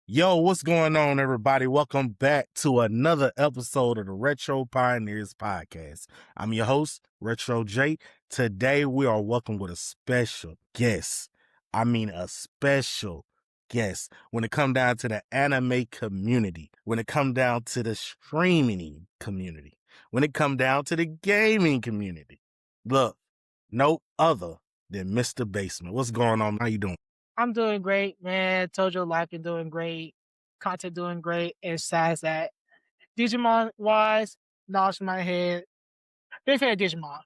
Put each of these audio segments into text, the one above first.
Yo, what's going on, everybody? Welcome back to another episode of the Retro Pioneers Podcast. I'm your host, Retro J. Today, we are welcome with a special guest. A special guest. When it comes down to the anime community, when it comes down to the streaming community, when it comes down to the gaming community, look, no other than Mr. Basement. What's going on? How you doing? I'm doing great, man. Told your life you're doing great. Content doing great. It's sad that Digimon wise, knowledge in my head. Big fan of Digimon.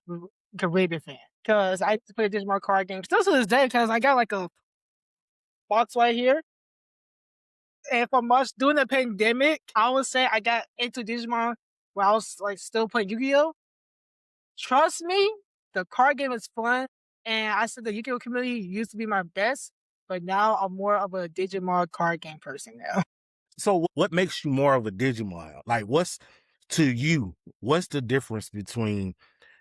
Really big fan. Because I used to play Digimon card games. Still to this day, because I got like a box right here. And for much during the pandemic, I would say I got into Digimon when I was like still playing Yu-Gi-Oh! Trust me, the card game is fun. And I said the Yu-Gi-Oh! Community used to be my best, but now I'm more of a Digimon card game person now. So what makes you more of a Digimon? Like, what's the difference between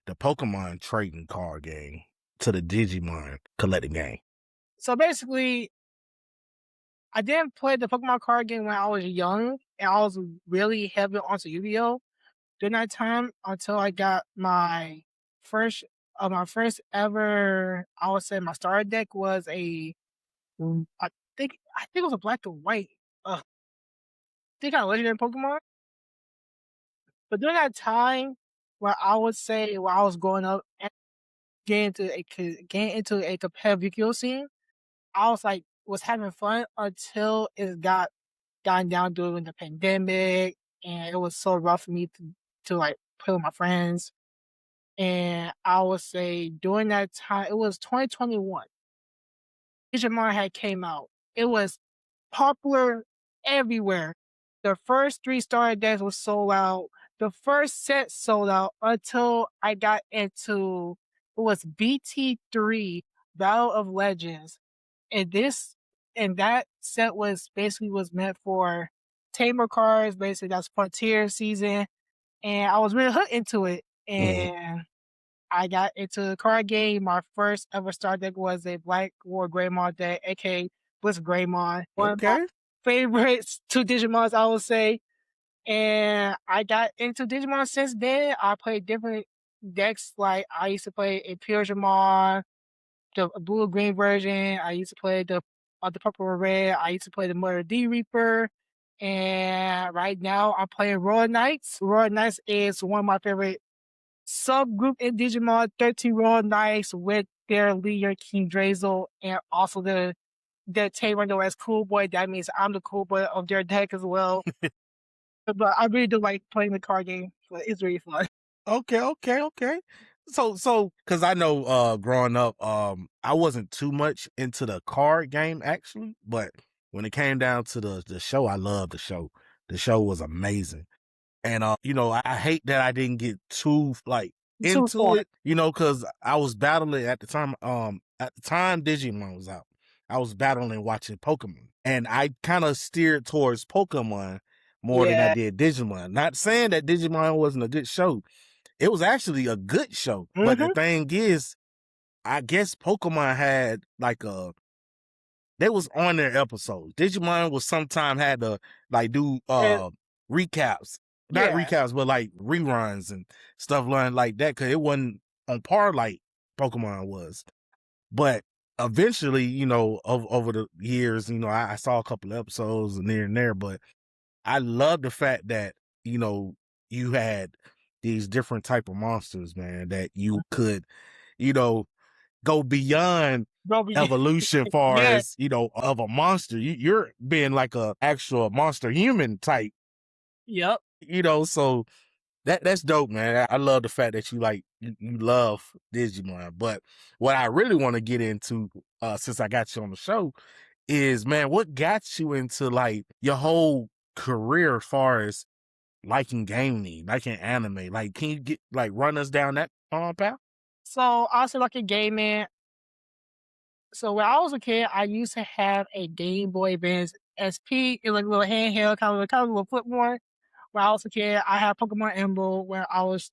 the Pokemon trading card game to the Digimon collecting game? So basically, I didn't play the Pokemon card game when I was young, and I was really heavy onto Yu-Gi-Oh! During that time until I got first, my first ever, I would say my starter deck was I think it was a black and white. I think I legendary Pokemon. But during that time, when I would say when I was growing up and getting into a competitive Yu-Gi-Oh! Scene, I was having fun until it gotten down during the pandemic, and it was so rough for me to like play with my friends. And I would say during that time, it was 2021. Digimon had came out. It was popular everywhere. The first 3 starter decks were sold out. The first set sold out until I got into it was BT3 Battle of Legends. And that set was meant for Tamer cards, basically that's Frontier season. And I was really hooked into it. And I got into the card game. My first ever starter deck was a Black War Greymon deck, aka Blitz Greymon. One of my Okay. favorites 2 Digimons, I would say. And I got into Digimon since then. I played different decks. Like I used to play a Pyromon, the blue green version. I used to play the purple or red. I used to play the Murder D Reaper. And right now I'm playing Royal Knights. Royal Knights is one of my favorite subgroup in Digimon. 13 Royal Knights with their leader King Drazel, and also their Tamer known as Cool Boy. That means I'm the cool boy of their deck as well. But I really do like playing the card game. It's really fun. Okay. So, cause I know, growing up, I wasn't too much into the card game actually, but when it came down to the show, I loved the show. The show was amazing. And, I hate that I didn't get too like Too into fun. it, cause I was battling at the time Digimon was out. I was battling watching Pokemon, and I kind of steered towards Pokemon more than I Yeah. did Digimon. Not saying that Digimon wasn't a good show. It was actually a good show. But the Mm-hmm. thing is, I guess Pokemon had they was on their episodes. Digimon was sometime had to like do And recaps. Not yeah. recaps, but like reruns and stuff like that, because it wasn't on par like Pokemon was. But eventually, over the years, I saw a couple of episodes and there, but I love the fact that, you had these different type of monsters, man, that you could, you know, go beyond Bro, evolution far yeah. as, of a monster. You're being like a actual monster human type, Yep. so that's dope, man. I love the fact that you love Digimon. But what I really want to get into, since I got you on the show, is, man, what got you into like your whole career as far as liking gaming, liking anime? Like, can you run us down that path? So I also like a gaming. So when I was a kid, I used to have a Game Boy Advance SP. It was like a little handheld, kind of a little flip one. When I was a kid, I had Pokemon Emerald when I was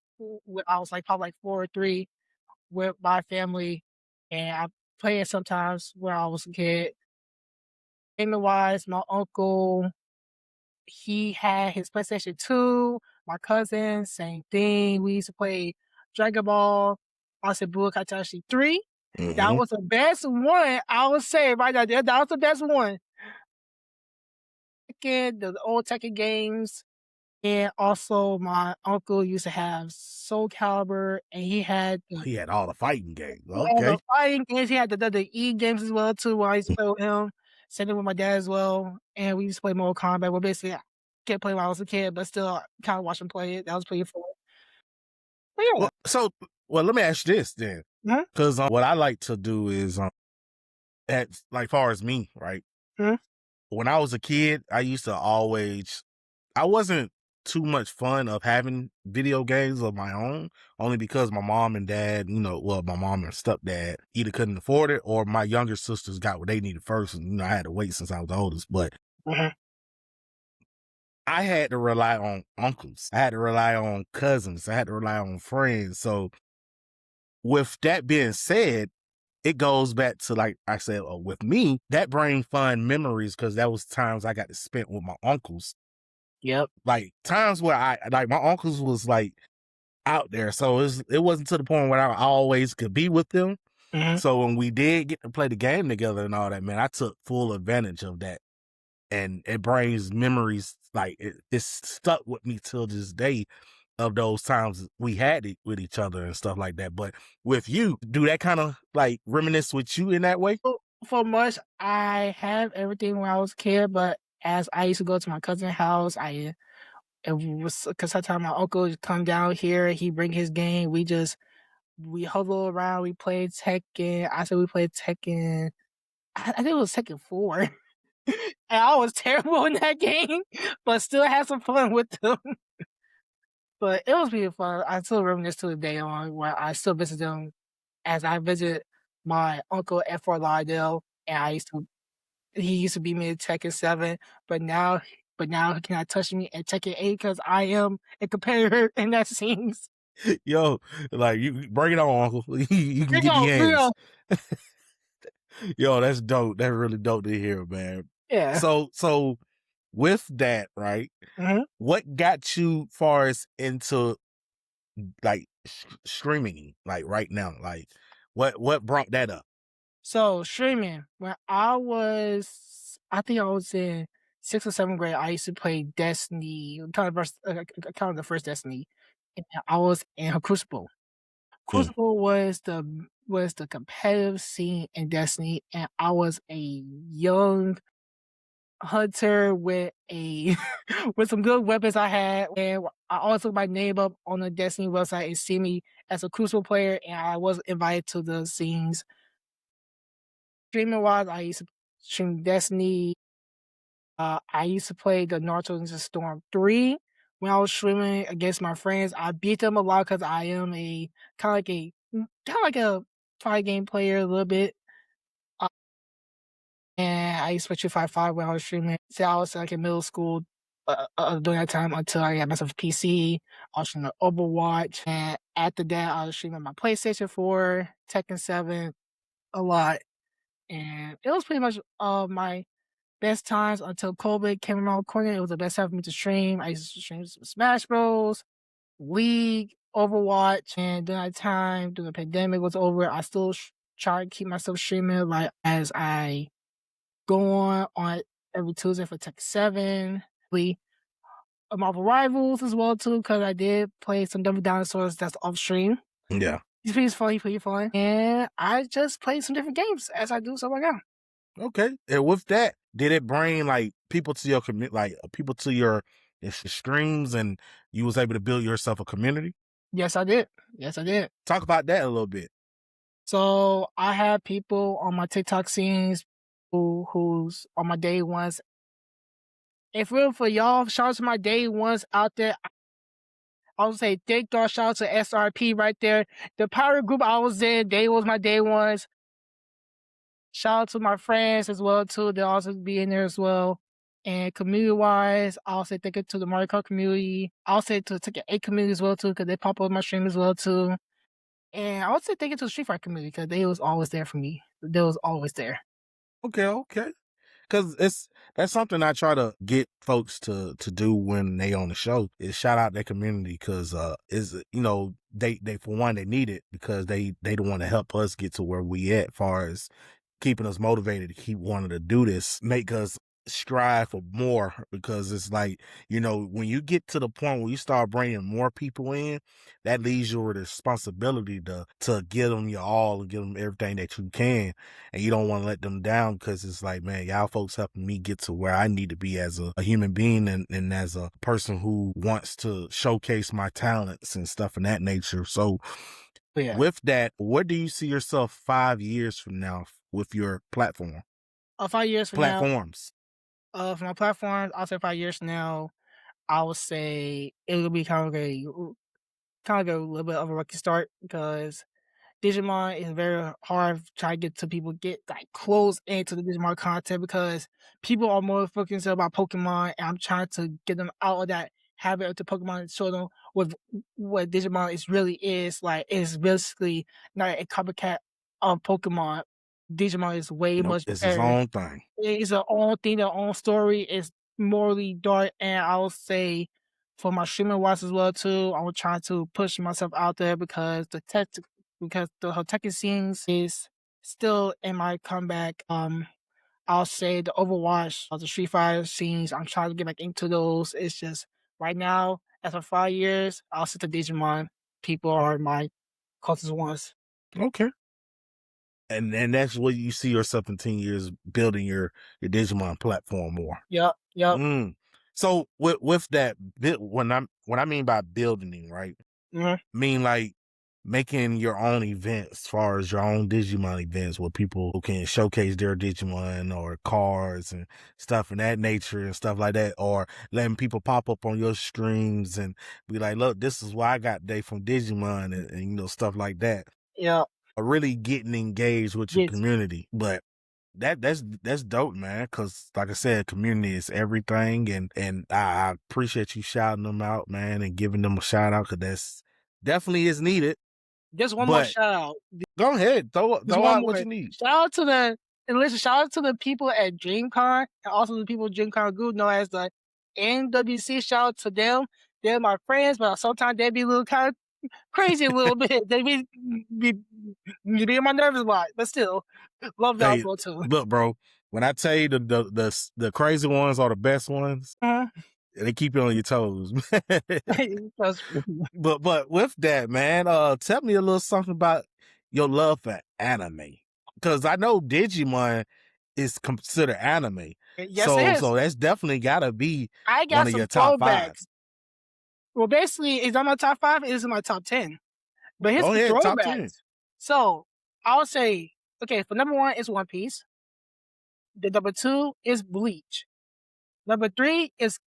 like probably like 4 or 3 with my family, and I played it sometimes when I was a kid. Gaming wise, my uncle, he had his PlayStation 2. My cousin, same thing. We used to play Dragon Ball, Asabu Katashi 3. That Mm-hmm. was the best one. I would say right now, that was the best one. Tekken, the old Tekken games. And also, my uncle used to have Soul Calibur, and he had He had all the fighting games. all the Okay. fighting games. He had the WWE games as well too. Where I used to play with him. Same thing with my dad as well. And we used to play Mortal Kombat. Well, basically, I can't play when I was a kid, but still kind of watch him play it. That was pretty fun. But yeah. Well, let me ask you this then, Mhm, because what I like to do is, at like far as me, right? mhm, When I was a kid, I used to always, I wasn't too much fun of having video games of my own, only because my mom and dad, well, my mom and stepdad either couldn't afford it or my younger sisters got what they needed first. And, I had to wait since I was the oldest, but mhm. I had to rely on uncles. I had to rely on cousins. I had to rely on friends. So with that being said, it goes back to, like I said, with me, that bring fun memories because that was times I got to spend with my uncles. Yep. Like times where my uncles was like out there. So it wasn't to the point where I always could be with them. Mhm. So when we did get to play the game together and all that, man, I took full advantage of that. And it brings memories, like it's stuck with me till this day of those times we had it with each other and stuff like that. But with you, do that kind of like reminisce with you in that way? For much, I have everything when I was a kid, but as I used to go to my cousin's house, it was because sometimes my uncle would come down here, he bring his game, we huddle around, we played Tekken. I said we played Tekken. I think it was Tekken 4. And I was terrible in that game, but still had some fun with them. But it was really fun. I still reminisce to the day on where I still visit them as I visit my uncle at Fort Lauderdale, and he used to beat me at Tekken 7, but now he cannot touch me at Tekken 8 because I am a competitor in that scenes. Yo, like you bring it on, Uncle. You can Bring give me on, bring hands. on. Yo, that's dope. That's really dope to hear, man. Yeah. So with that, right? Mhm. What got you far as into like streaming, like right now? Like what brought that up? So streaming, I think I was in 6th or 7th grade, I used to play Destiny, kind of the first Destiny, and I was in Crucible. Hmm. Crucible was the competitive scene in Destiny, and I was a young hunter with a with some good weapons I had, and I also my name up on the Destiny website and see me as a Crucible player, and I was invited to the scenes. Streaming wise, I used to stream Destiny. I used to play the Naruto Ninja Storm 3 when I was streaming against my friends. I beat them a lot because I am a kind of like a fight game player a little bit. Uh, and I used to play 255 when I was streaming. So I was like in middle school during that time until I got myself a PC. I was streaming Overwatch, and after that, I was streaming my PlayStation 4, Tekken 7 a lot, and it was pretty much my best times until COVID came around the corner. It was the best time for me to stream. I used to stream some Smash Bros, League, Overwatch, and during that time, during the pandemic was over, I still try to keep myself streaming like as I go on every Tuesday for Tech 7, Marvel Rivals as well too, because I did play some Double Dinosaurs that's off stream. Yeah. It's pretty fun. And I just played some different games as I do so right now. Okay. And with that, did it bring like people to your community, like people to your streams, and you was able to build yourself a community? Yes, I did. Yes, I did. Talk about that a little bit. So I have people on my TikTok scenes who's on my day ones. If real for y'all, shout out to my day ones out there. I would say thank y'all, shout out to SRP right there. The power group I was in, they was my day ones. Shout out to my friends as well too. They'll also be in there as well. And community wise, I'll say thank you to the Mario Kart community. I'll say to the Tekken 8 community as well too, because they pop up on my stream as well too. And I would say thank you to the Street Fighter community because they was always there for me. They was always there. Okay. because that's something I try to get folks to do when they on the show is shout out their community because is they for one they need it because they don't want to help us get to where we at far as keeping us motivated to keep wanting to do this, make us strive for more because it's like, when you get to the point where you start bringing more people in, that leaves you with a responsibility to give them your all and give them everything that you can. And you don't want to let them down because it's like, man, y'all folks helping me get to where I need to be as a human being and as a person who wants to showcase my talents and stuff of that nature. So Yeah. with that, where do you see yourself 5 years from now with your platform? 5 years from now, Platforms. for my platforms, I'll say 5 years from now, I would say it will be kind of a little bit of a rocky start because Digimon is very hard trying to get to people get like close into the Digimon content because people are more focused about Pokemon, and I'm trying to get them out of that habit of the Pokemon and show them what Digimon is really is. Like it's basically not a copycat of Pokemon. Digimon is way Nope, much it's his better. own thing. It's a own thing, their own story. It's morally dark, and I would say for my streaming watch as well too. I was trying to push myself out there because the whole Tekken scenes is still in my comeback. I'll say the Overwatch, the Street Fighter scenes. I'm trying to get back into those. It's just right now, after 5 years, I'll say the Digimon people are my closest ones. Okay. And that's what you see yourself in 10 years building your Digimon platform more. Yep. So with that, when I mean by building, right? Mhm. I mean like making your own events, as far as your own Digimon events where people can showcase their Digimon or cards and stuff in that nature and stuff like that, or letting people pop up on your streams and be like, look, this is what I got today from Digimon and stuff like that. Yeah. Really getting engaged with your Yes. community. But that's dope, man, because like I said, community is everything, and I appreciate you shouting them out, man, and giving them a shout out because that's definitely is needed. Just one more But shout out. go ahead, throw Just one out what more. you need. Shout out to the people at DreamCon and also the people at DreamCon Group known as the NWC. Shout out to them. They're my friends, but sometimes they be a little kind of crazy a little bit. They be in my nervous a lot, but still, love y'all Hey, for too. look, bro, when I tell you the crazy ones are the best ones, they keep you on your toes. But with that, man, tell me a little something about your love for anime, because I know Digimon is considered anime. Yes, it is. So that's definitely gotta be I one got of some your top 5. throwbacks. Well, basically, it's not my top 5. It is in my top 10. But here's Go the ahead, top 10. throwbacks. So I would say, okay, for number 1 is One Piece. The number 2 is Bleach. Number 3 is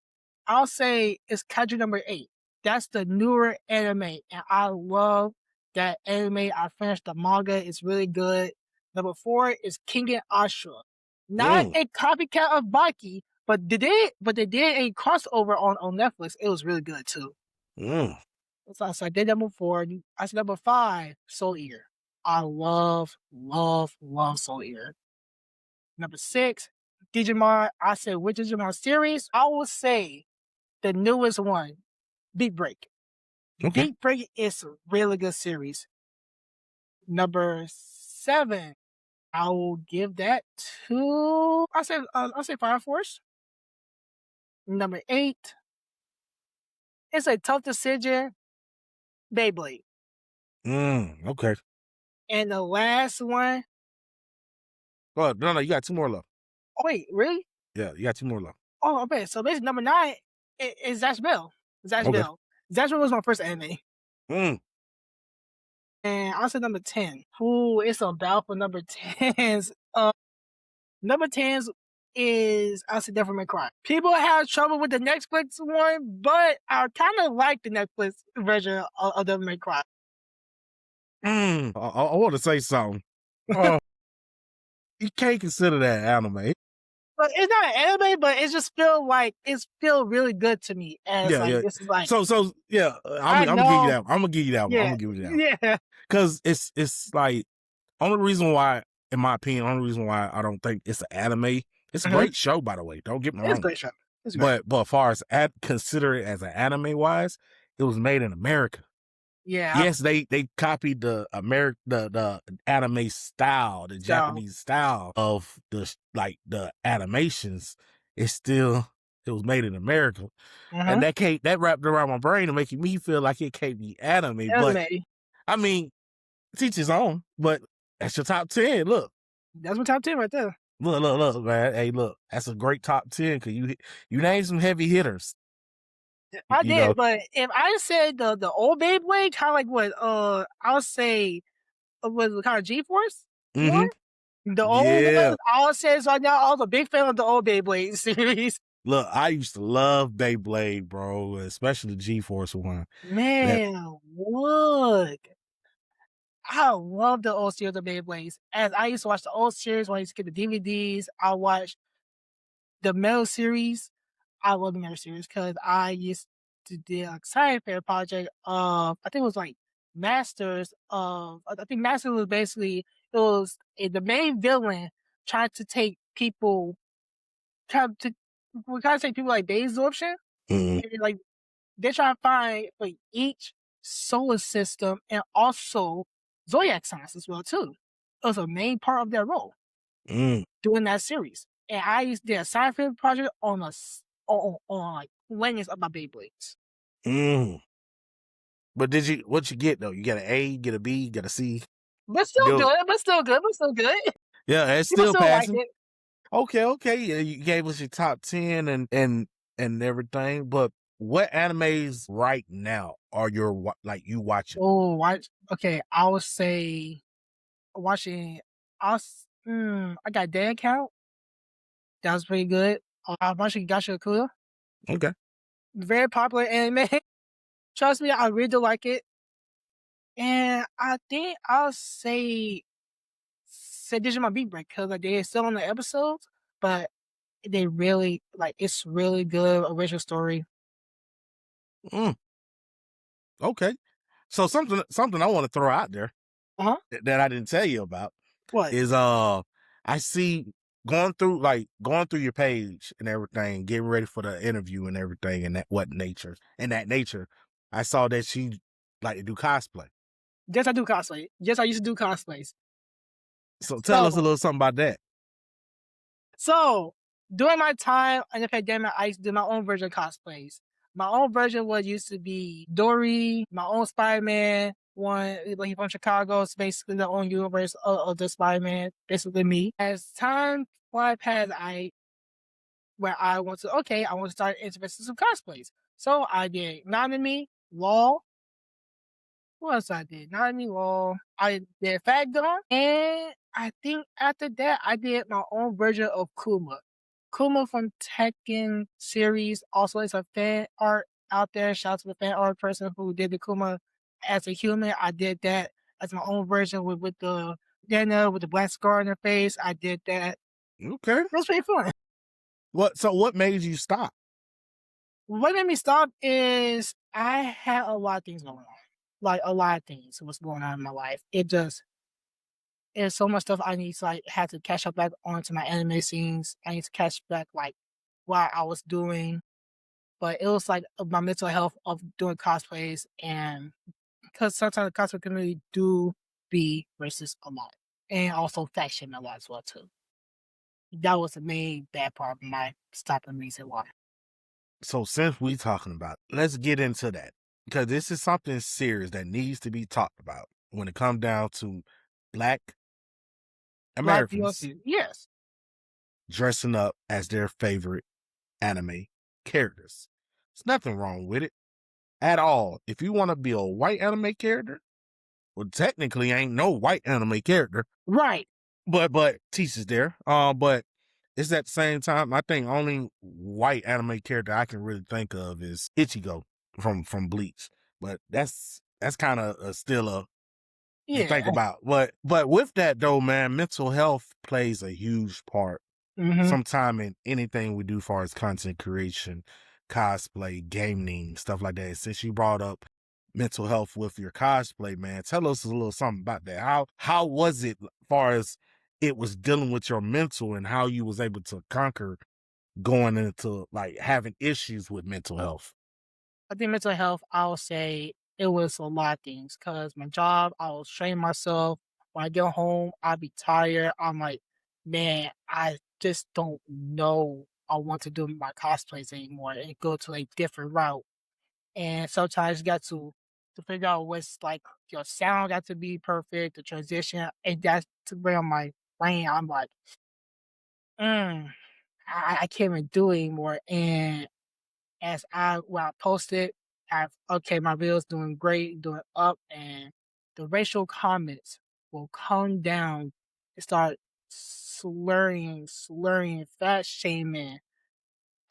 I'll say is Kaiju number 8. That's the newer anime, and I love that anime. I finished the manga; it's really good. Number 4 is King and Ashura, not a copycat of Baki, but they did a crossover on Netflix. It was really good too. So I did number 4. I said number 5, Soul Eater. I love Soul Eater. Number 6, Digimon. I said which Digimon series? I would say the newest one, Beat Break. Okay. Beat Break is a really good series. Number 7, I will give that to I'll say Fire Force. Number 8, it's a tough decision, Beyblade. Okay. And the last one, Oh no, you got 2 more left. oh wait, really? Yeah, you got 2 more left. Oh, okay. So basically, number 9 is Zash Bell. Zash Okay. Bell. Zash Bell was my first anime. Mm. And I said number 10. Ooh, it's a battle for number 10s. Number 10s is I said Devil May Cry. People have trouble with the Netflix one, but I kind of like the Netflix version of Devil May Cry. I want to say something. You can't consider that anime. But it's not an anime, but it just feel really good to me. As this is like so yeah. I'm gonna give you that. I'm gonna give you that one. Yeah, I'm gonna give you that one. yeah. Because it's like only reason why, in my opinion, only reason why I don't think it's an anime It's a great show, by the way. Don't get me It's a wrong. great show. It's great. But as far as consider it as an anime wise, it was made in America. Yeah. Yes, they copied the the anime style, the Japanese style of the animations. It's still, it was made in America, and that wrapped around my brain and making me feel like it can't be anime. But I mean, teach his own. But that's your top 10. Look, that's my top 10 right there. Look, man. Hey, look, that's a great top 10 because you named some heavy hitters. I did, but if I said the old Beyblade, kind of like what I would say was kind of G-Force more. The old ones, I would say right now, I was a big fan of the old Beyblade series. Look, I used to love Beyblade, bro, especially the G-Force one. Man, look. I love the old series of Beyblades. As I used to watch the old series when I used to get the DVDs, I watched the Metal series. I love the Metal series because I used to do a science fair project of, I think it was like Masters of, I think Masters was basically, it was the main villain tried to take people, we kind of take people like base absorption. And like, they're trying to find like each solar system and also zodiac signs as well too. It was a main part of their role doing that series. And I used to do a science fiction project on like learnings about Beyblades. But what you get though? You got an A, you get a B, you get a C. But still good. Yeah, it's still passing. Like it. Okay. You gave us your top 10 and everything, but what animes right now are you watching? Oh, okay. I would say watching us. I got Dead Count. That was pretty good. I'm watching Gacha. Okay. Very popular anime. Trust me, I really do like it. And I think I'll say Digimon Beat Break because like, they're still on the episodes, but they really it's really good original story. Okay. So something I want to throw out there that I didn't tell you about is I see going through your page and everything, getting ready for the interview and everything, and that nature. I saw that she like to do cosplay. Yes, I do cosplay. Yes, I used to do cosplays. So tell us a little something about that. So during my time in the pandemic, I used to do my own version of cosplays. My own version used to be Dory, my own Spider-Man one, like from Chicago. It's basically the own universe of the Spider-Man, basically me. As time passed, I want to start interested in some cosplays. So I did Nanami, Law. What else I did? Nanami, Law. I did Fat Gun, and I think after that, I did my own version of Kuma. Kuma from Tekken series also is a fan art out there. Shout out to the fan art person who did the Kuma as a human. I did that as my own version with the Dana with the black scar on her face. I did that. Okay. It was pretty fun. What made you stop? What made me stop is I had a lot of things going on. Like a lot of things was going on in my life. There's so much stuff I need to had to catch up back onto my anime scenes. I need to catch back what I was doing. But it was my mental health of doing cosplays, and because sometimes the cosplay community do be racist a lot. And also fashion a lot as well too. That was the main bad part of my stopping reason why. So since we talking about, let's get into that. Because this is something serious that needs to be talked about when it comes down to Black Americans dressing up as their favorite anime characters. There's nothing wrong with it at all. If you want to be a white anime character, well, technically ain't no white anime character. Right. But teaches there. But it's at the same time, I think only white anime character I can really think of is Ichigo from Bleach. But that's kind of still a to think about. But with that though, man, mental health plays a huge part. Sometime in anything we do, as far as content creation, cosplay, gaming, stuff like that. Since you brought up mental health with your cosplay, man, tell us a little something about that. How was it, as far as it was dealing with your mental and how you was able to conquer going into like having issues with mental health. I think mental health, I would say it was a lot of things because my job, I was training myself. When I get home, I'd be tired. I'm like, man, I just don't know I want to do my cosplays anymore and go to a different route. And sometimes you got to figure out what's like your sound got to be perfect, the transition, and that's to bring on my brain. I'm like, mm, I can't even do it anymore. And as when I posted, okay, my video's doing great, doing up, and the racial comments will come down and start slurring, fat shaming.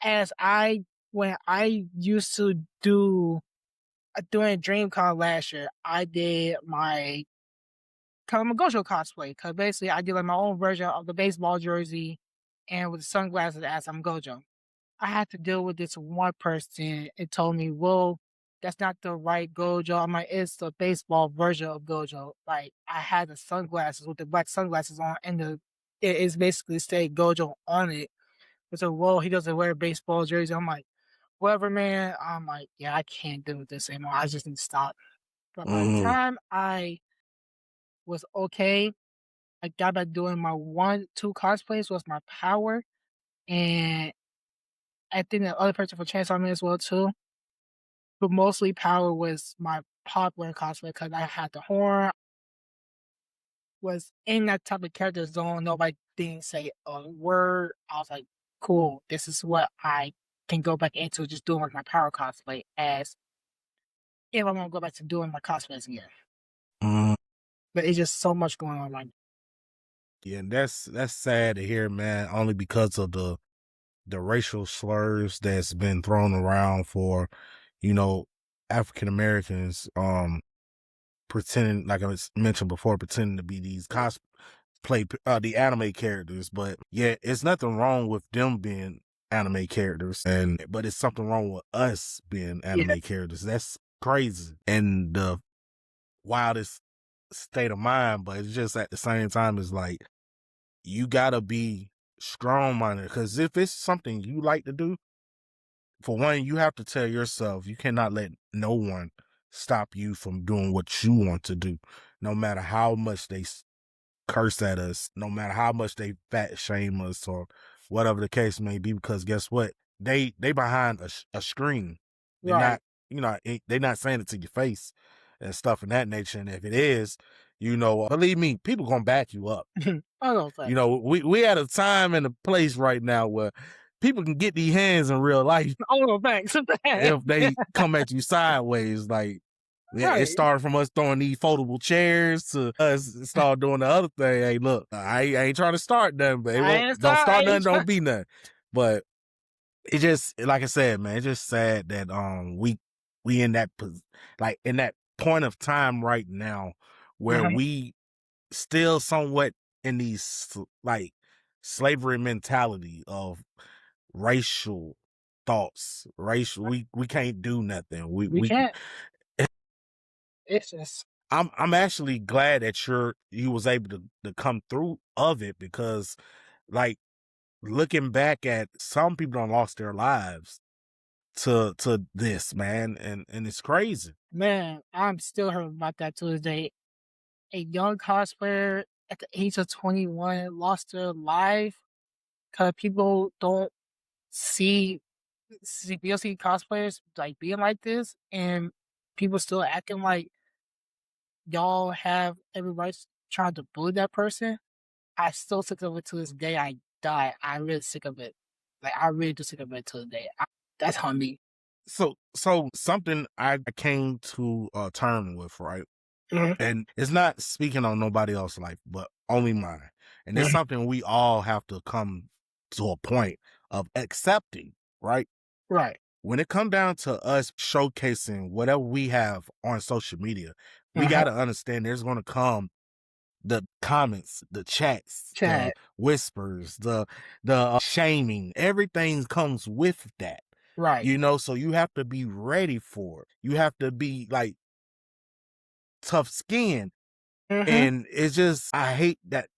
As I when I used to do during DreamCon last year, I did my Gojo cosplay because basically I did like my own version of the baseball jersey and with the sunglasses as I'm Gojo. I had to deal with this one person. It told me, "Well, that's not the right Gojo." I'm like, "It's the baseball version of Gojo." Like I had the sunglasses with the black sunglasses on, and it is basically say Gojo on it. It's a well, he doesn't wear a baseball jersey. I'm like, whatever, man. I'm like, yeah, I can't deal with this anymore. I just need to stop. But by the Mm-hmm. time I was okay, I got back doing my 1, 2 cosplays was my power, and I think the other person for Chainsaw Man as well too. But mostly power was my popular cosplay because I had the horn, was in that type of character zone. Nobody didn't say a word. I was like, cool, this is what I can go back into just doing like my power cosplay as if I'm gonna go back to doing my cosplays again. Mm-hmm. But it's just so much going on right now. Yeah, and that's sad to hear, man. Only because of the racial slurs that's been thrown around for, you know, African Americans, pretending, like I was mentioned before, pretending to be these cosplay, the anime characters. But yeah, it's nothing wrong with them being anime characters, but it's something wrong with us being Yeah, anime characters. That's crazy and the wildest state of mind. But it's just at the same time, it's like you gotta be strong minded because if it's something you like to do, for one, you have to tell yourself you cannot let no one stop you from doing what you want to do, no matter how much they curse at us, no matter how much they fat shame us or whatever the case may be. Because guess what? They behind a screen. They're right. not, they're not saying it to your face and stuff in that nature. And if it is, believe me, people gonna back you up. I don't think. We at a time and a place right now where people can get these hands in real life Oh no, thanks. if they come at you sideways. Like, yeah, it Right. started from us throwing these foldable chairs to us start doing the other thing. Hey, look, I ain't trying to start nothing, but don't I start nothing, ain't don't be nothing. But it just, like I said, man, it's just sad that we in that like in that point of time right now where uh we still somewhat in these like slavery mentality of racial thoughts, racial. We can't do nothing. We We can't. It's just I'm actually glad that you was able to come through of it because, like, looking back at some people done lost their lives to this, man, and it's crazy. man, I'm still hurt about that to this day. A young cosplayer at the age of 21 lost their life because people don't see VOC cosplayers like being like this, and people still acting like y'all have every right trying to bully that person. I still sick of it to this day. I die. I'm really sick of it. Like I really do sick of it to the day. That's on me. So something I came to a term with, right? Mhm, And it's not speaking on nobody else's life, but only mine. And it's mhm. something we all have to come to a point of accepting, right? Right. When it come down to us showcasing whatever we have on social media, we Uh-huh. got to understand there's going to come the comments, the chats, the Chad. whispers, the shaming. Everything comes with that, Right. so you have to be ready for it. You have to be like tough skinned Mhm. And it's just I hate that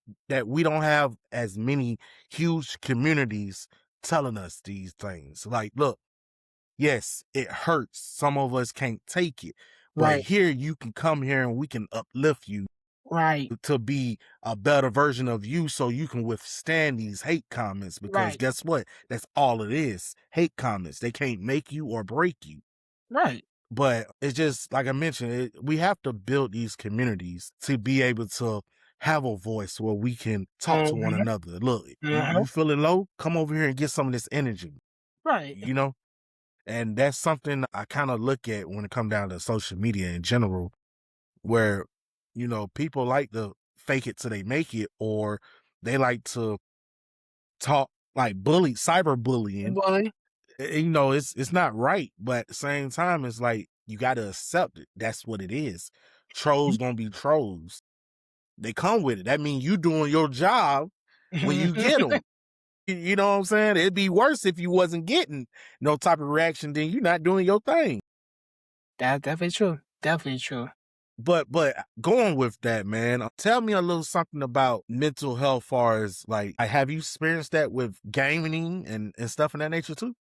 we don't have as many huge communities telling us these things. Like, look, yes, it hurts. Some of us can't take it. But Right. here you can come here and we can uplift you Right. to be a better version of you so you can withstand these hate comments because Right. guess what? That's all it is. Hate comments. They can't make you or break you. Right. But it's just like I mentioned, we have to build these communities to be able to have a voice where we can talk to one Mhm. another. Look, Mhm. you feeling low? Come over here and get some of this energy, Right. you know? And that's something I kind of look at when it comes down to social media in general, where, people like to fake it till they make it, or they like to talk like cyber bullying. Bully. It's not right, but at the same time, it's like you got to accept it. That's what it is. Trolls gonna be trolls. They come with it. That means you doing your job when you get them. You know what I'm saying? It'd be worse if you wasn't getting no type of reaction, then you're not doing your thing. That's definitely true. Definitely true. But going with that, man, tell me a little something about mental health. Far as like have you experienced that with gaming and stuff of that nature too?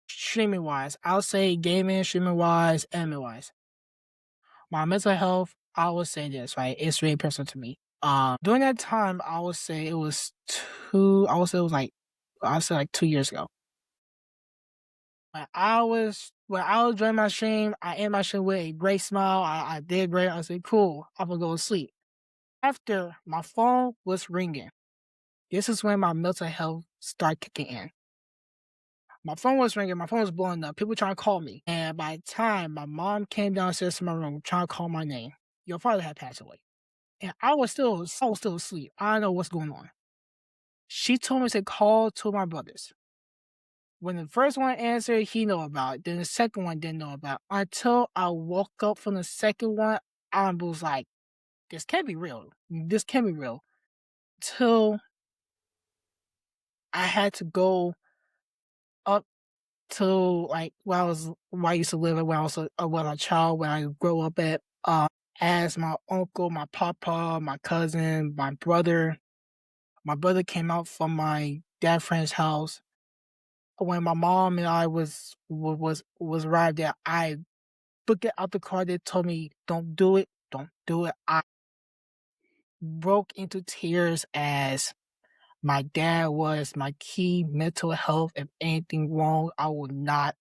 Streaming wise, I'll say gaming, streaming wise, anime wise. My mental health, I would say this, right? It's really personal to me. During that time, I would say it was I would say it was like, I would say like 2 years ago. When I was doing my stream, I ended my stream with a great smile. I did great. I said, cool, I'm gonna go to sleep. After my phone was ringing, this is when my mental health started kicking in. My phone was ringing, my phone was blowing up, people trying to call me. And by the time my mom came downstairs to my room trying to call my name, your father had passed away. And I was still asleep. I don't know what's going on. She told me to call two of my brothers. When the first one answered, he knew about it. Then the second one didn't know about it. Until I woke up from the second one, I was like, this can't be real. This can't be real. Till I had to go up to like where I used to live when I was a child, when I grew up at, as my uncle, my papa, my cousin, my brother. My brother came out from my dad friend's house. When my mom and I was arrived there, I booked it out the car. They told me, "Don't do it, don't do it." I broke into tears as my dad was my key mental health. If anything wrong, I will not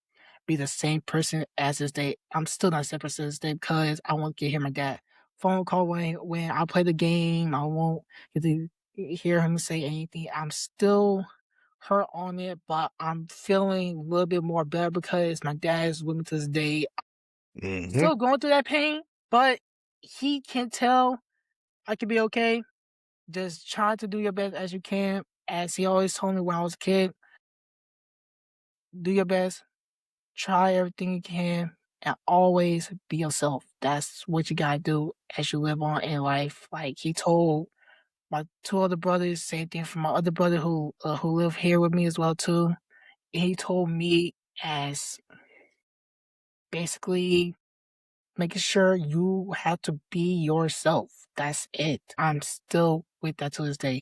be the same person as this day. I'm still not the same person as this day because I won't get hear my dad phone call when I play the game. I won't get to hear him say anything. I'm still hurt on it, but I'm feeling a little bit more better because my dad is with me to this day. Mm-hmm. Still going through that pain, but he can tell I can be okay. Just try to do your best as you can. As he always told me when I was a kid, do your best, try everything you can, and always be yourself. That's what you gotta do as you live on in life. Like he told my two other brothers, same thing for my other brother who live here with me as well too. He told me as basically making sure you have to be yourself. That's it. I'm still with that to this day.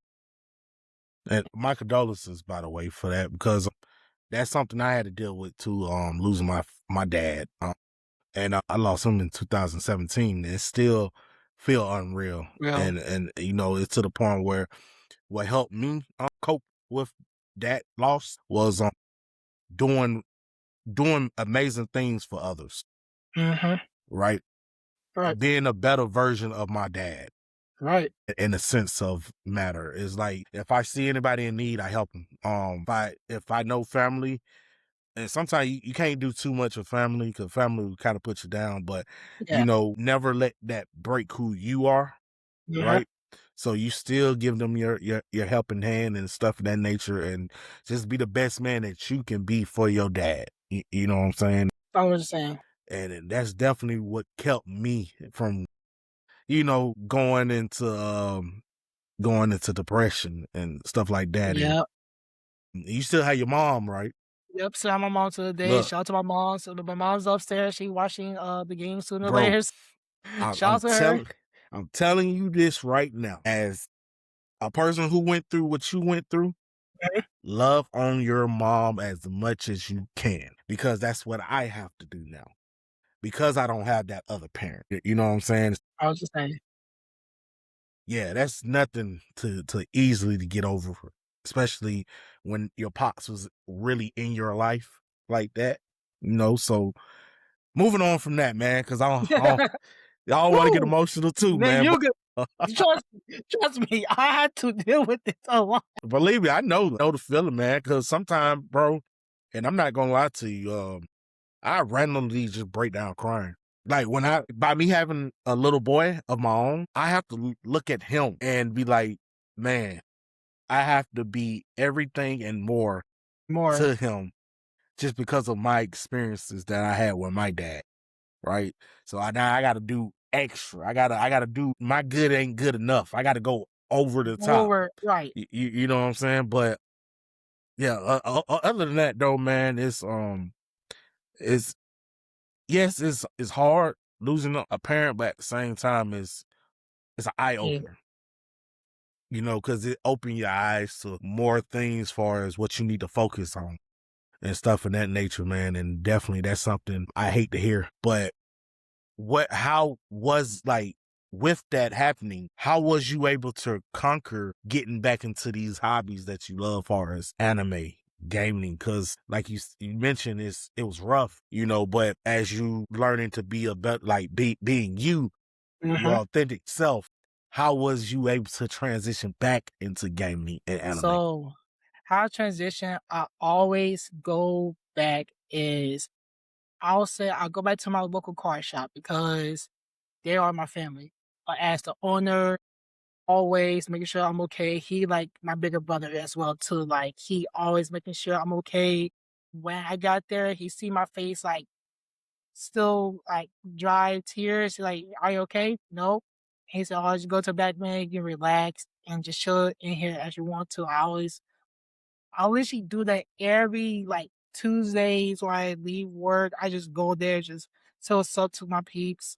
And my condolences, by the way, for that because that's something I had to deal with too. Losing my dad, and I lost him in 2017. And it still feel unreal, Real. and it's to the point where what helped me cope with that loss was doing doing amazing things for others, Mm-hmm. right? Right. Being a better version of my dad. Right. In a sense of matter is like if I see anybody in need, I help them. If I know family, and sometimes you can't do too much with family because family will kind of put you down, but Yeah. never let that break who you are, Yeah. right? So you still give them your helping hand and stuff of that nature, and just be the best man that you can be for your dad. You know what I'm saying? I was saying. And that's definitely what kept me from going into depression and stuff like that. And Yep. you still have your mom, right? Yep. So my mom to the day. Look, Shout out to my mom. So my mom's upstairs. She watching the games. So nobody bro, hears. I'm Shout out to her. telling. I'm telling you this right now, as a person who went through what you went through, love on your mom as much as you can, because that's what I have to do now, because I don't have that other parent. You know what I'm saying? I was just saying. Yeah, that's nothing to easily to get over, especially when your pops was really in your life like that. So moving on from that, man, because y'all want to get Woo! emotional too, Man, man. you good. Trust me, I had to deal with this a lot. Believe me, I know the feeling, man. Because sometimes, bro, and I'm not gonna lie to you, I randomly just break down crying. Like by me having a little boy of my own, I have to look at him and be like, man, I have to be everything and more More. to him just because of my experiences that I had with my dad, right? So now I got to do extra. I gotta do, my good ain't good enough. I got to go over the top. Over. Right. You know what I'm saying? But yeah, other than that though, man, it's yes, it's hard losing a parent, but at the same time, it's an eye Yeah. opener. Because it opened your eyes to more things as far as what you need to focus on and stuff of that nature, man. And definitely that's something I hate to hear. But how was, like, with that happening, how was you able to conquer getting back into these hobbies that you love, far as anime, gaming? Because like you mentioned, it was rough, but as you learning to be a better, like, being you, your authentic self, how was you able to transition back into gaming and anime? So, how I transition, I always go back is, I'll go back to my local card shop because they are my family. As the owner, always making sure I'm okay. He like my bigger brother as well too. Like he always making sure I'm okay. When I got there, he see my face like still like dry tears. Like, are you okay? No. He said, "Oh, just go to the back, man. You can relax and just chill in here as you want to." I literally do that every like Tuesdays when I leave work. I just go there, just say what's up to my peeps.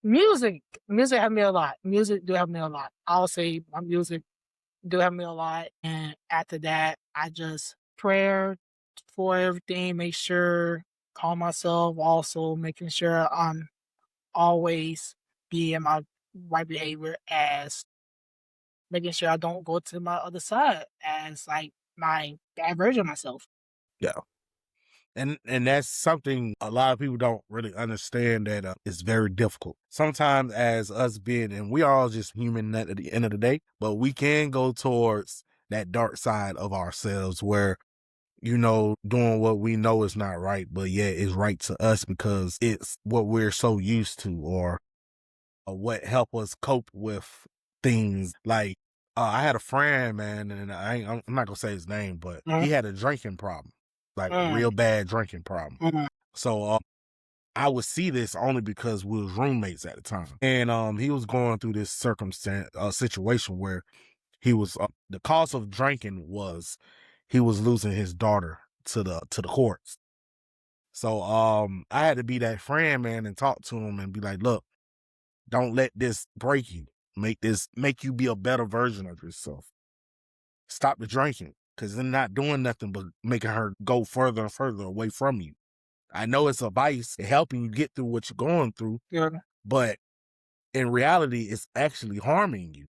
Music, music helped me a lot. Music do help me a lot. I'll say my music do help me a lot. And after that, I just prayer for everything. Make sure calm myself. Also making sure I'm always be in my right behavior, as making sure I don't go to my other side as like my bad version of myself. Yeah. And that's something a lot of people don't really understand, that it's very difficult. Sometimes as us being, and we are all just human at the end of the day, but we can go towards that dark side of ourselves where, doing what we know is not right, but yet it's right to us because it's what we're so used to, or what help us cope with things. Like, I had a friend, man, and I'm not gonna say his name, but he had a drinking problem, like a real bad drinking problem. So I would see this only because we was roommates at the time, and he was going through this situation where he was, the cause of drinking was he was losing his daughter to the courts. So I had to be that friend, man, and talk to him and be like, look, don't let this break you. Make you be a better version of yourself. Stop the drinking, because they're not doing nothing but making her go further and further away from you. I know it's a vice, it's helping you get through what you're going through, but in reality, it's actually harming you,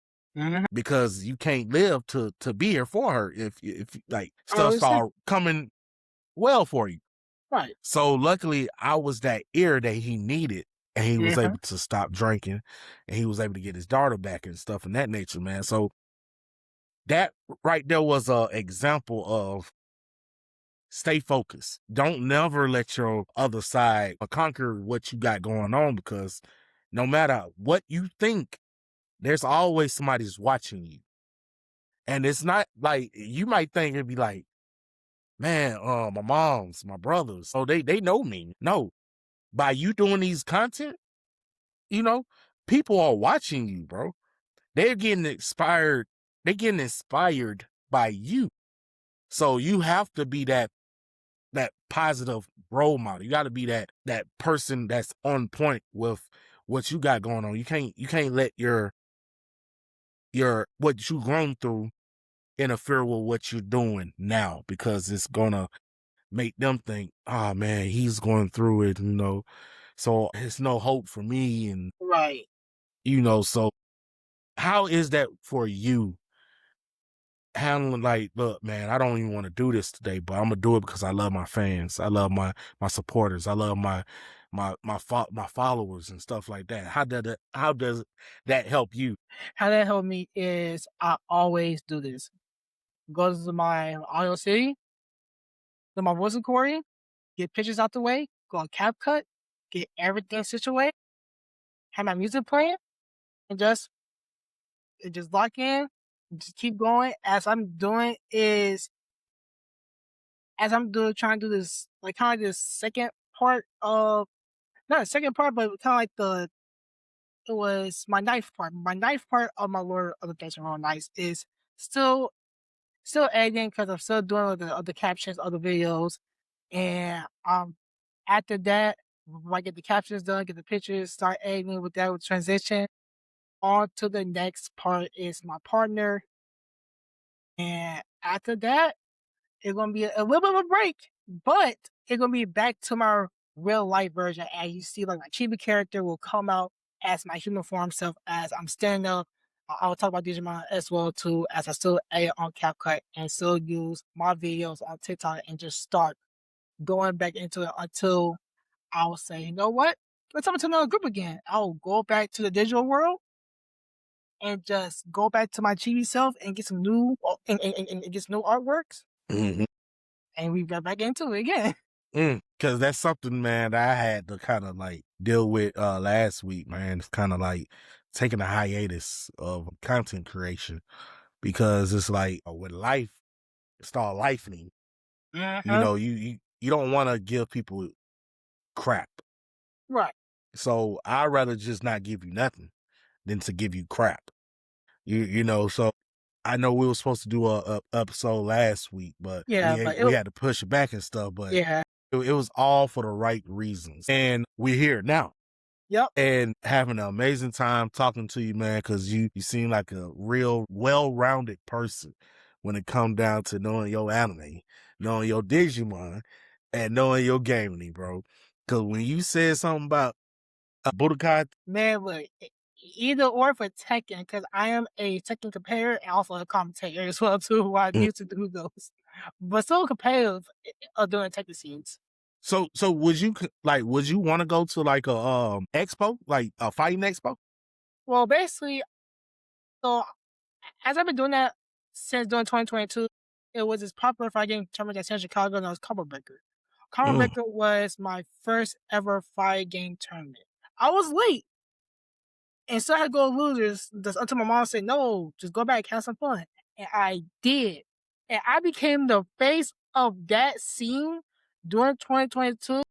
because you can't live to be here for her if like stuff start coming well for you. Right. So luckily, I was that ear that he needed, and he was able to stop drinking, and he was able to get his daughter back and stuff in that nature, man. So that right there was a example of stay focused. Don't never let your other side conquer what you got going on, because no matter what you think, there's always somebody who's watching you. And it's not like, you might think it'd be like, man, my moms, my brothers, oh, they know me. No, by you doing these content, people are watching you, bro. They're getting inspired. They're getting inspired by you. So you have to be that positive role model. You got to be that person that's on point with what you got going on. You can't let your what you grown through interfere with what you're doing now, because it's gonna make them think, oh man, he's going through it, so it's no hope for me. And Right. so how is that for you, handling like, look man, I don't even want to do this today, but I'm gonna do it because I love my fans, I love my supporters, I love my followers and stuff like that. How does that help you? How that helped me is I always do this. Go to my audio city, to my voice recording, get pictures out the way, go on CapCut, get everything situated, have my music playing, and just lock in, just keep going. As I'm doing trying to do this, like kind of this second part of, not a second part, but kind of like it was my ninth part. My ninth part of my Lord of the Rings Horror Nights is still editing, because I'm still doing the captions of the videos. And after that, when I get the captions done, get the pictures, start editing with that, with transition. On to the next part is my partner. And after that, it's gonna be a little bit of a break, but it's gonna be back to my real life version. As you see, like my chibi character will come out as my human form self as I'm standing up. I will talk about Digimon as well too, as I still edit on CapCut and still use my videos on TikTok and just start going back into it until I'll say, you know what? Let's come to another group again. I'll go back to the digital world and just go back to my chibi self and get some new and get some new artworks, Mm-hmm. and we got back into it again. Because that's something, man, that I had to kind of like deal with last week, man. It's kind of like taking a hiatus of content creation, because it's like with life, start lifing. Uh-huh. You don't want to give people crap. Right. So I'd rather just not give you nothing than to give you crap. So I know we were supposed to do a episode last week, but Yeah, but we had to push it back and stuff. But yeah. it was all for the right reasons, and we're here now. Yep. And having an amazing time talking to you, man, because you seem like a real well-rounded person when it comes down to knowing your anime, knowing your Digimon, and knowing your gaming, bro. Because when you said something about Budokai, Man, look, either or for Tekken, because I am a Tekken competitor and also a commentator as well too, who I used to do those. But still competitive doing Tekken scenes. so would you want to go to like a expo, like a fighting expo? Well, basically, so as I've been doing that since doing 2022, it was this popular fighting tournament that's in Chicago, and it was Combo Breaker. Combo Breaker was my first ever fight game tournament. I was late, and so I had to go losers until my mom said, no, just go back, have some fun. And I did. And I became the face of that scene during 2022.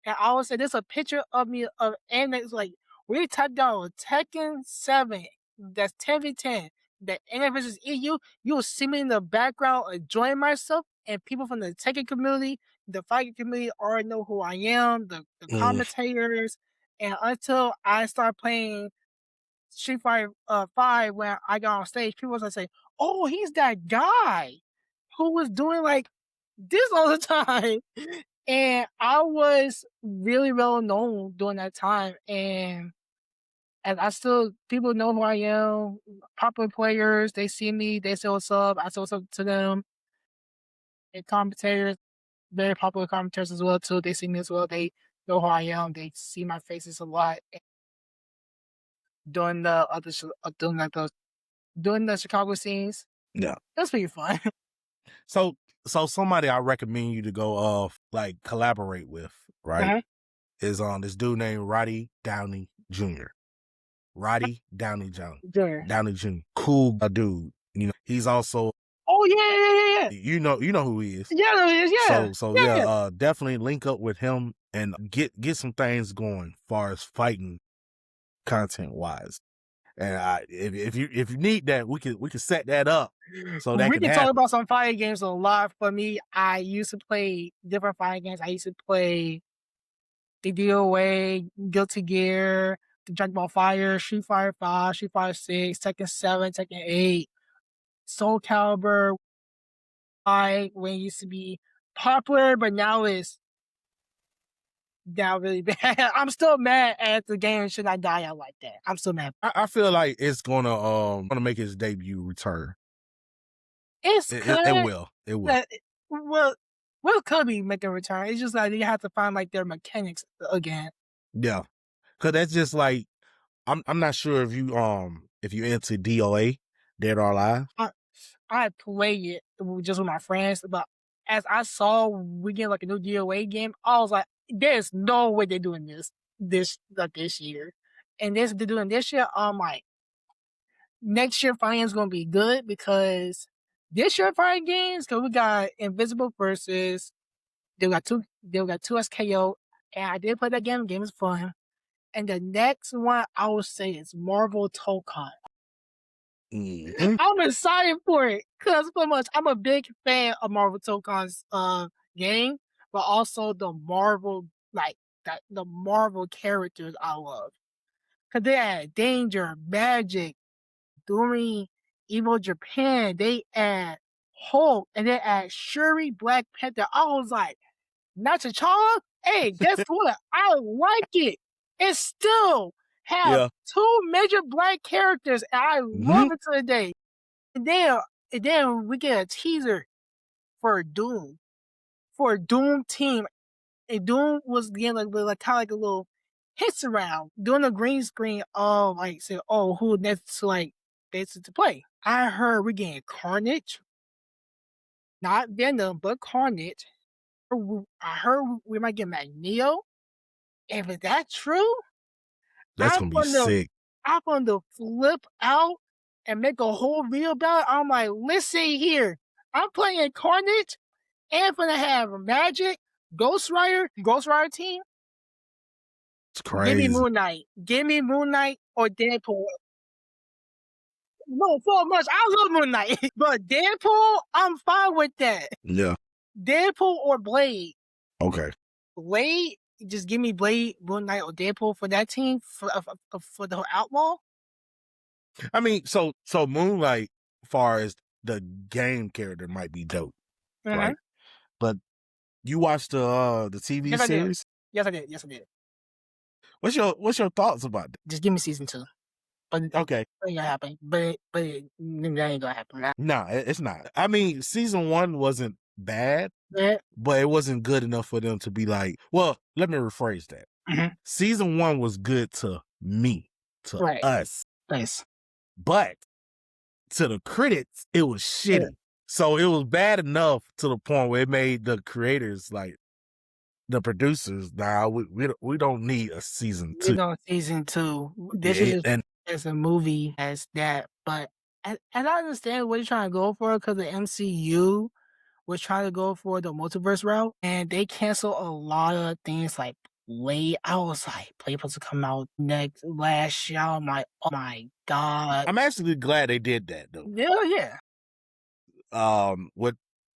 And I would say there's a picture of me of anime. It's like, we typed down Tekken 7, that's 10v10, that anime versus EU. You will see me in the background enjoying myself, and people from the Tekken community, the fighting community already know who I am, the commentators. And until I start playing Street Fighter 5, when I got on stage, people was like say, "Oh, he's that guy who was doing like this all the time." And I was really well known during that time, and I still, people know who I am. Popular players, they see me, they say what's up. I say what's up to them. And commentators, very popular commentators as well too. They see me as well. They know who I am. They see my faces a lot. Doing the other, doing like those, doing the Chicago scenes. Yeah. That's pretty fun. So somebody I recommend you to go like collaborate with, right? Uh-huh. Is this dude named Roddy Downey Jr. Roddy Downey Jr. Sure. Downey Jr. Cool dude. He's also, Oh yeah. you know who he is. Yeah, it is. Yeah. So definitely link up with him and get some things going far as fighting content wise. And if you need that, we can set that up so that We can can happen. talk about some fighting games a lot. For me, I used to play different fighting games. I used to play the DOA, Guilty Gear, Dragon Ball Fire, Street Fighter 5, Street Fighter 6, Tekken 7, Tekken 8, Soul Calibur, when it used to be popular, but now it's down really bad. I'm still mad at the game should not die out like that. I'm still mad. I feel like it's gonna make his debut return. It's It good. will. It will. Well, could be make a return. It's just like you have to find like their mechanics again. Yeah, because that's just like I'm not sure if you into DOA, Dead or Alive. I played it just with my friends, but as I saw we get like a new DOA game, I was like, there's no way they're doing this year. And they're doing this year, I'm like, next year fighting is gonna be good because this year fighting games, because we got Invisible versus they got two SKO, and I did play that game. The game is fun. And the next one I would say is Marvel Tokon. Mm-hmm. I'm excited for it because pretty much I'm a big fan of Marvel Tokon's game, but also the Marvel the Marvel characters I love. Cause they had Danger, Magic, during Evil Japan, they add Hulk and they add Shuri, Black Panther. I was like, not T'Challa? Hey, guess what? I like it. It still have two major black characters, and I love it to the day. And then we get a teaser for Doom, for a Doom team. And Doom was getting like kind of like a little hits around, doing a green screen of like say, oh, who next to like basically to play. I heard we're getting Carnage, not Venom, but Carnage. I heard we might get Magneto. If that's true, that's gonna be sick. I'm gonna flip out and make a whole video about it. I'm like, listen here, I'm playing Carnage, and I'm gonna have Magic, Ghost Rider team. It's crazy. Give me Moon Knight or Deadpool. No, so much. I love Moon Knight, but Deadpool, I'm fine with that. Yeah. Deadpool or Blade. Okay. Blade, just give me Blade, Moon Knight, or Deadpool for that team for the whole Outlaw. I mean, so Moonlight, far as the game character, might be dope, right? But you watched the TV series? Yes, I did. What's your thoughts about that? Just give me season 2. But okay, it ain't gonna happen. But that ain't gonna happen. Nah, it's not. I mean, season 1 wasn't bad, but it wasn't good enough for them to be like. Well, let me rephrase that. Season 1 was good to me, to us. Nice. But to the critics, it was shitty. So it was bad enough to the point where it made the creators, like the producers, we don't need a season 2. We don't season 2. This is as a movie as that. But and I understand what you're trying to go for because the MCU was trying to go for the multiverse route, and they canceled a lot of things like Blade. I was like, Blade supposed to come out last year. I'm like, oh my god. I'm actually glad they did that though. Yeah.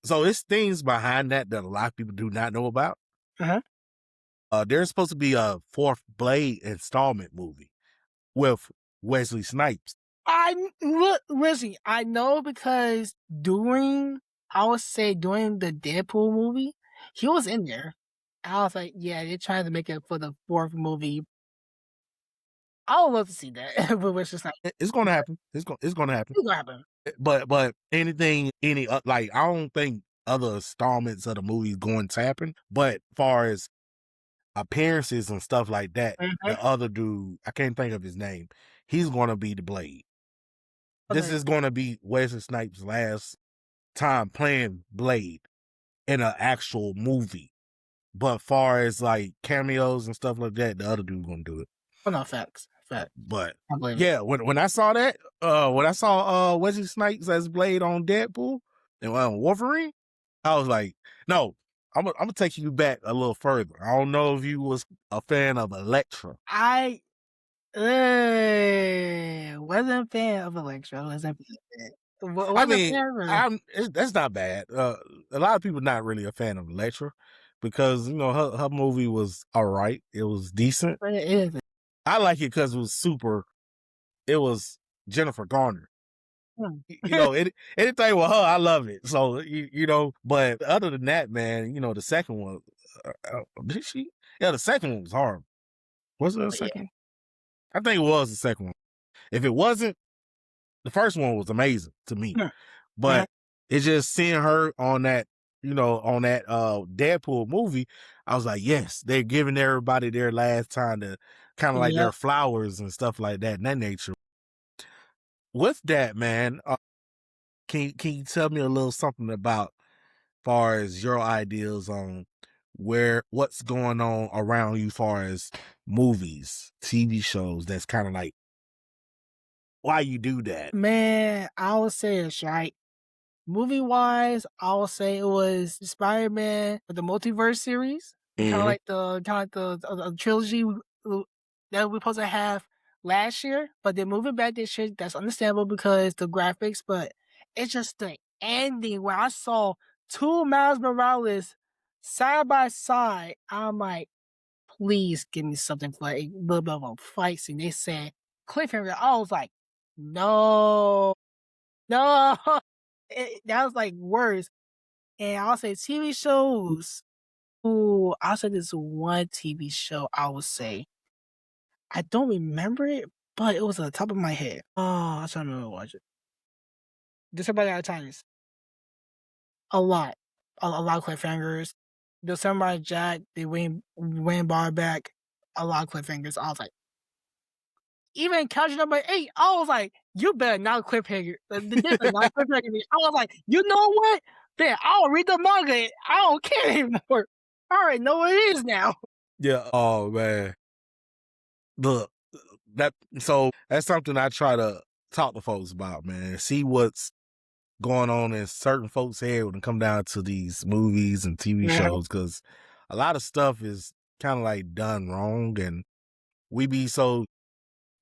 So it's things behind that a lot of people do not know about. There's supposed to be a 4th Blade installment movie with Wesley Snipes. I know because during the Deadpool movie, he was in there. I was like, yeah, they're trying to make it for the 4th movie. I would love to see that. But it's just like it's gonna happen. It's gonna happen. It's gonna happen. But I don't think other installments of the movie is going to happen. But far as appearances and stuff like that, the other dude, I can't think of his name, he's gonna be the Blade. This is gonna be Wesley Snipes' last time playing Blade in an actual movie. But far as like cameos and stuff like that, the other dude's gonna do it. Oh no, facts. But yeah, when I saw that, when I saw Wesley Snipes as Blade on Deadpool and Wolverine, I was like, no, I'm gonna take you back a little further. I don't know if you was a fan of Elektra. I wasn't a fan of Elektra. That's not bad. A lot of people not really a fan of Elektra because her movie was all right. It was decent. But it is. I like it because it was Jennifer Garner. You know, anything with her, I love it. So you know, but other than that, man, you know, the second one, did she? Yeah, the second one was horrible. Was it the second one? I think it was the second one. If it wasn't, the first one was amazing to me. But it's just seeing her on that, you know, on that Deadpool movie, I was like, yes, they're giving everybody their last time to kind of like their flowers and stuff like that and that nature. With that, man, can you tell me a little something about far as your ideas on what's going on around you far as movies, TV shows that's kind of like why you do that? Man, I would say it's right. Movie wise, I would say it was Spider-Man with the multiverse series. Kind of like the trilogy that we're supposed to have last year, but they're moving back this year. That's understandable because the graphics, but it's just the ending where I saw two Miles Morales side by side. I'm like, please give me something for a little bit of a fight scene. They said cliffhanger. I was like, no, no. That was like worse. And I'll say TV shows. Ooh, I'll say this one TV show I would say. I don't remember it, but it was on the top of my head. Oh, I'm trying to remember watch it. Just about out of times. A lot. A lot of cliffhangers. The Samurai Jack, they win bar back. A lot of cliffhangers. I was like, even couch number 8, I was like, you better not cliffhanger. This is not cliffhanger me. I was like, you know what? Then I'll read the manga. I don't care anymore. I already know what it is now. Yeah. Oh man. Look, that's something I try to talk to folks about, man. See what's going on in certain folks' head when it come down to these movies and TV shows, because a lot of stuff is kind of like done wrong, and we be so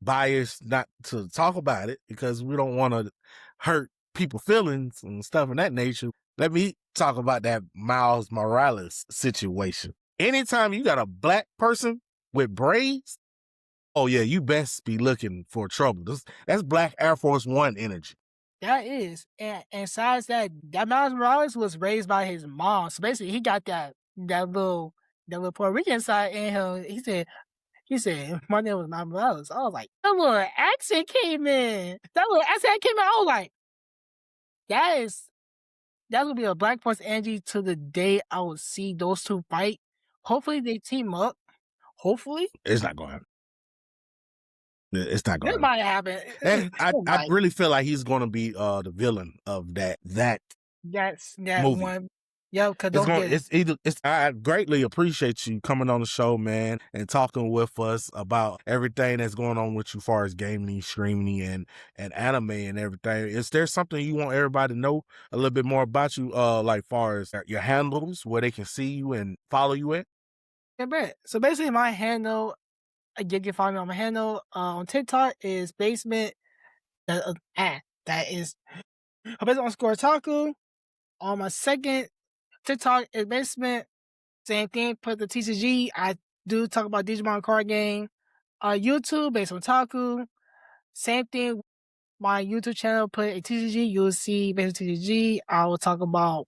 biased not to talk about it because we don't want to hurt people's feelings and stuff of that nature. Let me talk about that Miles Morales situation. Anytime you got a black person with braids, oh yeah, you best be looking for trouble. That's Black Air Force One energy. That is. And besides that Miles Morales was raised by his mom. So basically he got that little Puerto Rican side in him. He said, my name was Miles Morales. I was like, that little accent came in. I was like, that's gonna be a black person energy to the day I will see those two fight. Hopefully they team up. Hopefully. It's not going to happen. It's not going to happen. And I really feel like he's going to be the villain of that movie. One. Yeah, because I greatly appreciate you coming on the show, man, and talking with us about everything that's going on with you as far as gaming, streaming, and anime and everything. Is there something you want everybody to know a little bit more about you, like far as your handles, where they can see you and follow you at? Yeah, bet. So basically my handle, you can find me on my handle on TikTok is basement. That is basement _otaku. On my second TikTok is basement. Same thing. Put the TCG. I do talk about Digimon card game. YouTube Basement Otaku. Same thing. My YouTube channel put a TCG. You'll see Basement TCG. I will talk about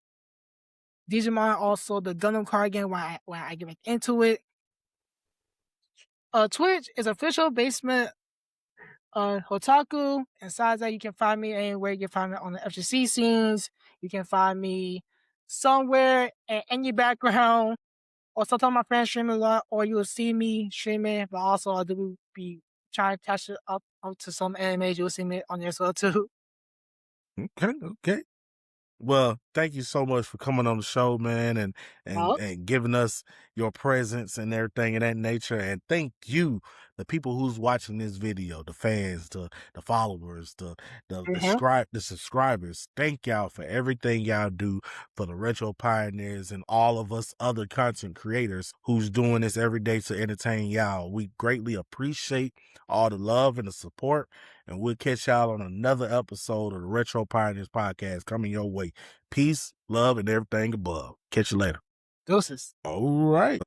Digimon, also the Gundam card game when I get back into it. Twitch is official Basement Otaku. And besides that, you can find me anywhere. You can find me on the FGC scenes. You can find me somewhere in any background. Or sometimes my friends stream a lot, or you will see me streaming. But also, I do be trying to catch it up to some animes. You'll see me on there as well too. Okay. Well, thank you so much for coming on the show, man, and giving us your presence and everything of that nature. And thank you, the people who's watching this video, the fans, the followers, the subscribers. Thank y'all for everything y'all do for the Retro Pioneers and all of us other content creators who's doing this every day to entertain y'all. We greatly appreciate all the love and the support. And we'll catch y'all on another episode of the Retro Pioneers podcast coming your way. Peace, love, and everything above. Catch you later. Doses. All right.